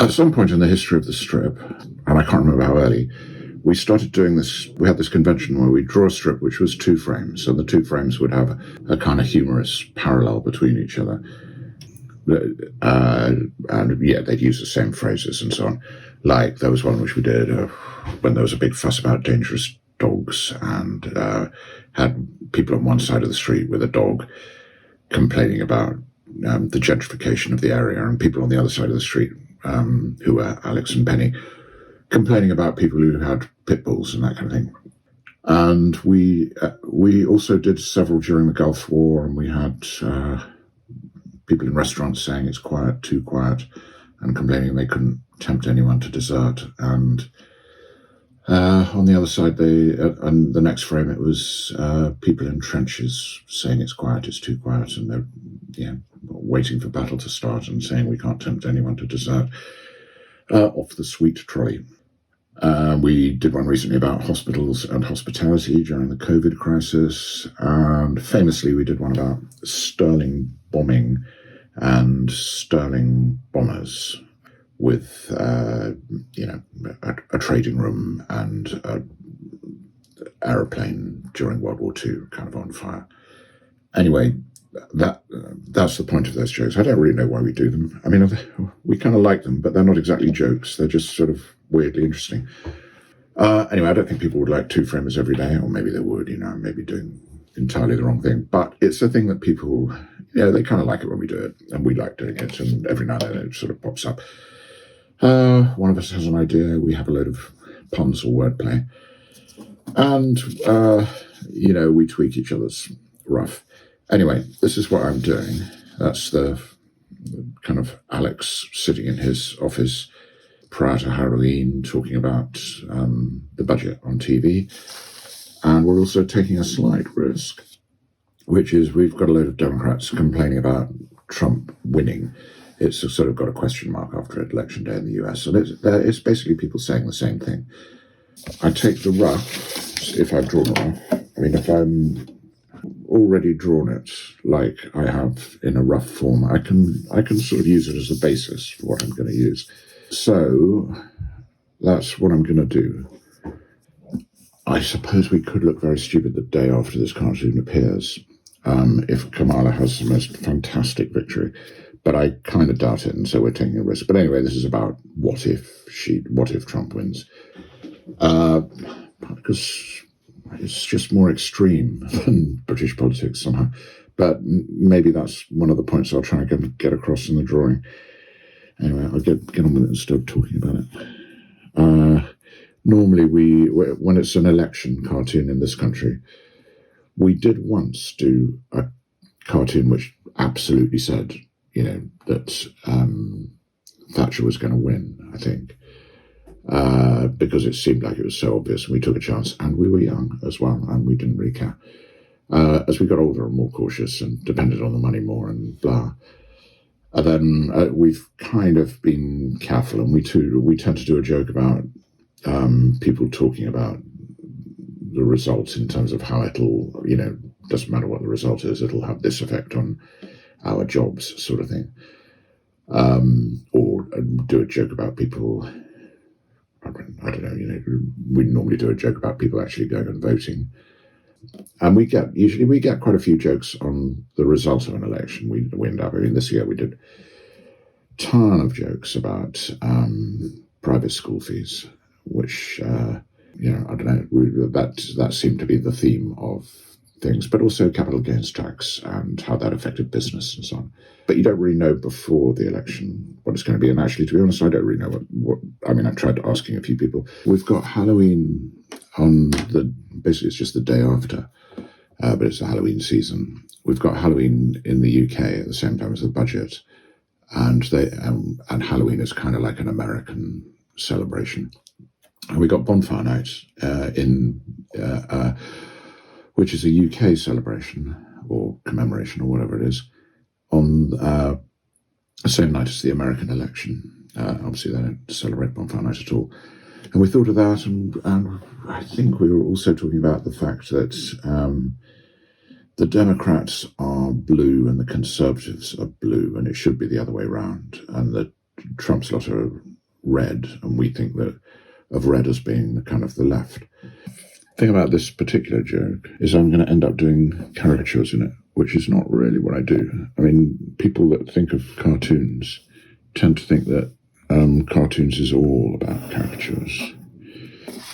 At some point in the history of the strip, and I can't remember how early, we started doing this. We had this convention where we draw a strip which was 2 frames, and the 2 frames would have a kind of humorous parallel between each other. And yeah, they'd use the same phrases and so on. Like there was one which we did when there was a big fuss about dangerous dogs, and had people on one side of the street with a dog complaining about the gentrification of the area, and people on the other side of the street, who were Alex and Penny, complaining about people who had pit bulls and that kind of thing. And we also did several during the Gulf War, and we had people in restaurants saying it's quiet, too quiet, and complaining they couldn't tempt anyone to dessert. And on the other side, and the next frame, it was people in trenches saying it's quiet, it's too quiet, and they're waiting for battle to start and saying we can't tempt anyone to dessert off the sweet trolley. We did one recently about hospitals and hospitality during the COVID crisis, and famously we did one about Sterling bombing and Sterling bombers with a trading room and an aeroplane during World War II kind of on fire. Anyway, that's the point of those jokes. I don't really know why we do them. I mean, we kind of like them, but they're not exactly jokes. They're just sort of weirdly interesting. Anyway, I don't think people would like 2 frames every day, or maybe they would, maybe doing entirely the wrong thing. But it's a thing that people, they kind of like it when we do it, and we like doing it, and every now and then it sort of pops up. One of us has an idea, we have a load of puns or wordplay, and, we tweak each other's rough. Anyway, this is what I'm doing. That's the kind of Alex sitting in his office prior to Halloween talking about the budget on TV. And we're also taking a slight risk, which is we've got a load of Democrats complaining about Trump winning. It's sort of got a question mark after Election Day in the US. And it's basically people saying the same thing. I take the rough, if I've drawn a rough. I mean, if I'm already drawn it like I have in a rough form, I can sort of use it as a basis for what I'm going to use. So that's what I'm going to do. I suppose we could look very stupid the day after this cartoon appears, if Kamala has the most fantastic victory, but I kind of doubt it, and so we're taking a risk. But anyway, this is about what if Trump wins, because it's just more extreme than British politics somehow. But maybe that's one of the points I'll try and get across in the drawing. Anyway, I'll get on with it instead of talking about it. Normally, when it's an election cartoon in this country, we did once do a cartoon which absolutely said, that Thatcher was going to win, I think. Because it seemed like it was so obvious, and we took a chance, and we were young as well, and we didn't really care. As we got older and more cautious and depended on the money more and blah, and then we've kind of been careful, and we tend to do a joke about people talking about the results in terms of how it'll, doesn't matter what the result is, it'll have this effect on our jobs, sort of thing. Or do a joke about people, I don't know, we normally do a joke about people actually going and voting. And usually we get quite a few jokes on the result of an election. We end up, this year we did a ton of jokes about private school fees, which, I don't know, that seemed to be the theme of things, but also capital gains tax and how that affected business and so on. But you don't really know before the election what it's going to be. And actually, to be honest, I don't really know what I tried asking a few people. We've got Halloween basically it's just the day after, but it's the Halloween season. We've got Halloween in the UK at the same time as the budget. And Halloween is kind of like an American celebration. And we got Bonfire Night which is a UK celebration or commemoration or whatever it is, on the same night as the American election. Obviously, they don't celebrate Bonfire Night at all. And we thought of that, and I think we were also talking about the fact that the Democrats are blue and the Conservatives are blue, and it should be the other way around, and that Trump's lot are red, and we think that of red as being kind of the left. The thing about this particular joke is I'm going to end up doing caricatures in it, which is not really what I do. I mean, people that think of cartoons tend to think that cartoons is all about caricatures.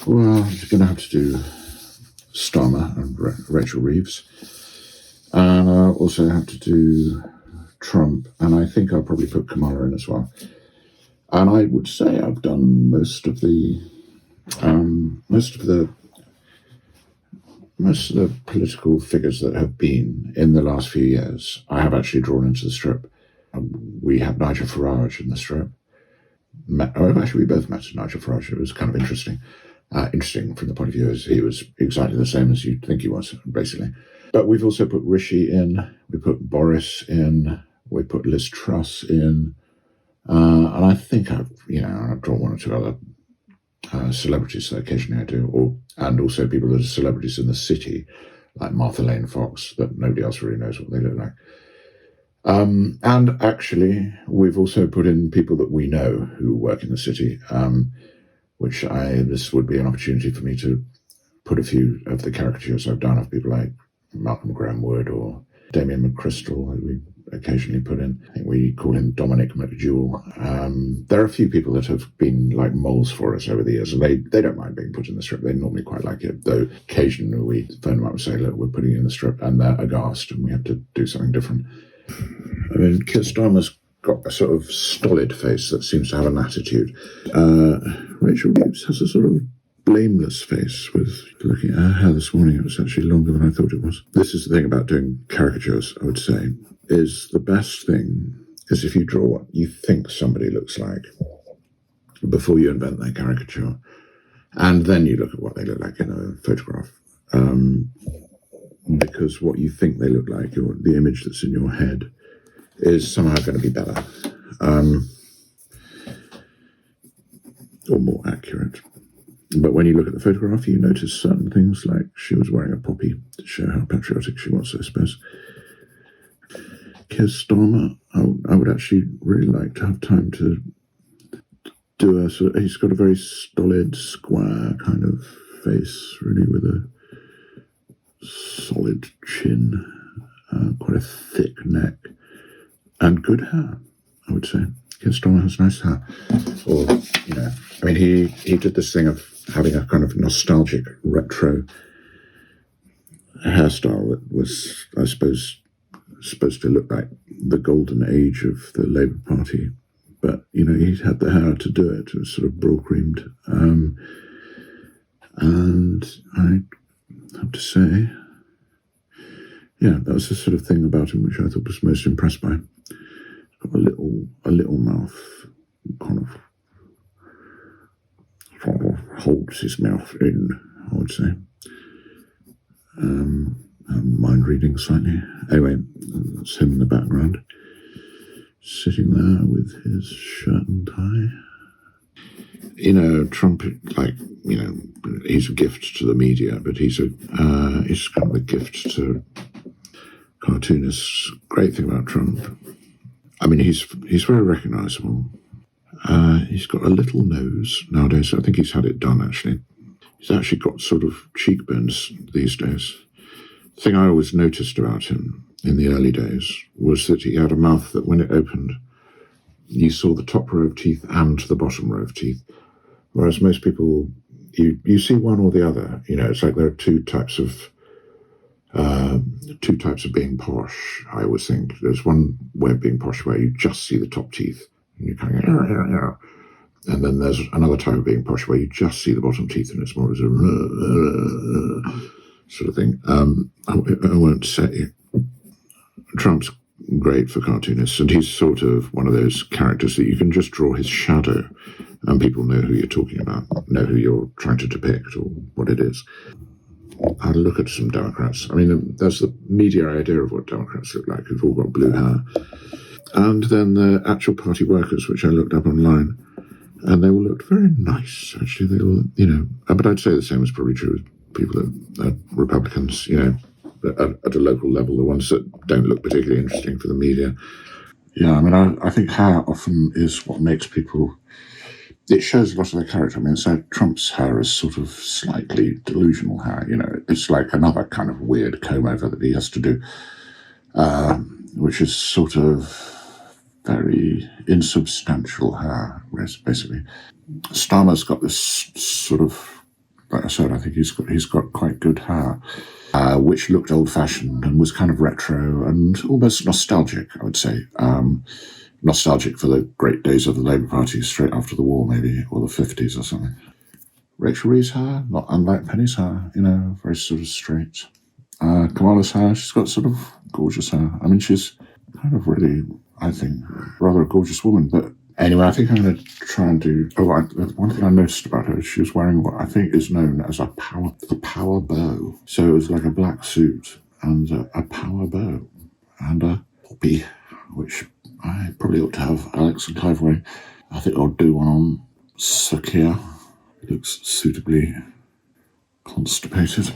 Well, you're going to have to do Starmer and Rachel Reeves. And I'll also have to do Trump, and I think I'll probably put Kamala in as well. And I would say I've done most of the political figures that have been in the last few years. I have actually drawn into the strip. We have Nigel Farage in the strip. We both met Nigel Farage. It was kind of interesting. Interesting from the point of view as he was exactly the same as you'd think he was, basically. But we've also put Rishi in, we put Boris in, we put Liz Truss in, and I think I've drawn one or two other celebrities that occasionally I do, and also people that are celebrities in the city, like Martha Lane Fox, that nobody else really knows what they look like. And actually, we've also put in people that we know who work in the city, this would be an opportunity for me to put a few of the caricatures I've done of people like Malcolm Graham Wood or Damien McChrystal, who we occasionally put in. I think we call him Dominic McJewel. There are a few people that have been like moles for us over the years, and they don't mind being put in the strip. They normally quite like it, though occasionally we phone them up and say, look, we're putting you in the strip, and they're aghast, and we have to do something different. I mean, Keir Starmer's got a sort of stolid face that seems to have an attitude. Rachel Reeves has a sort of blameless face. With looking at her hair this morning, it was actually longer than I thought it was. This is the thing about doing caricatures, I would say, is the best thing is if you draw what you think somebody looks like before you invent their caricature, and then you look at what they look like in a photograph. Because what you think they look like, or the image that's in your head, is somehow going to be better, or more accurate. But when you look at the photograph, you notice certain things, like she was wearing a poppy to show how patriotic she was, I suppose. Keir Starmer, I would actually really like to have time to do he's got a very stolid, square kind of face, really, with a solid chin, quite a thick neck, and good hair, I would say. Keir Starmer has nice hair. Or, I mean, he did this thing of having a kind of nostalgic retro hairstyle that was, I suppose, supposed to look like the golden age of the Labour Party. But, he had the hair to do it. It was sort of broad-creamed. And I have to say, yeah, that was the sort of thing about him which I thought was most impressed by. Got a little mouth, kind of sort of holds his mouth in, I would say. Mind reading slightly. Anyway, that's him in the background, sitting there with his shirt and tie. Trump, he's a gift to the media, but he's kind of a gift to cartoonists. Great thing about Trump, I mean, he's very recognisable. He's got a little nose nowadays. I think he's had it done, actually. He's actually got sort of cheekbones these days. The thing I always noticed about him in the early days was that he had a mouth that when it opened, you saw the top row of teeth and the bottom row of teeth. Whereas most people, you see one or the other. It's like there are two types of being posh, I always think. There's one way of being posh where you just see the top teeth and you kind of and then there's another type of being posh where you just see the bottom teeth and it's more as a sort of thing. I won't say Trump's great for cartoonists, and he's sort of one of those characters that you can just draw his shadow and people know who you're talking about, know who you're trying to depict or what it is. I look at some Democrats. I mean, there's the media idea of what Democrats look like, who've all got blue hair. And then the actual party workers, which I looked up online, and they all looked very nice, actually. They all, but I'd say the same is probably true with people that are Republicans, at a local level, the ones that don't look particularly interesting for the media. Yeah, I mean, I think hair often is what makes people it shows a lot of their character. I mean, so Trump's hair is sort of slightly delusional hair, you know. It's like another kind of weird comb over that he has to do, which is sort of very insubstantial hair, basically. Starmer's got this sort of, like I said, I think he's got quite good hair, which looked old-fashioned and was kind of retro and almost nostalgic, I would say. Nostalgic for the great days of the Labour Party straight after the war, maybe, or the 50s or something. Rachel Reeves' hair, not unlike Penny's hair, you know, very sort of straight. Kamala's hair, she's got sort of gorgeous hair. I mean, she's kind of really, I think, rather a gorgeous woman. But anyway, I think I'm going to try and do... one thing I noticed about her is she was wearing what I think is known as a power bow. So it was like a black suit and a power bow and a poppy, which I probably ought to have Alex and Clive wearing. I think I'll do one on Sakia. Looks suitably constipated.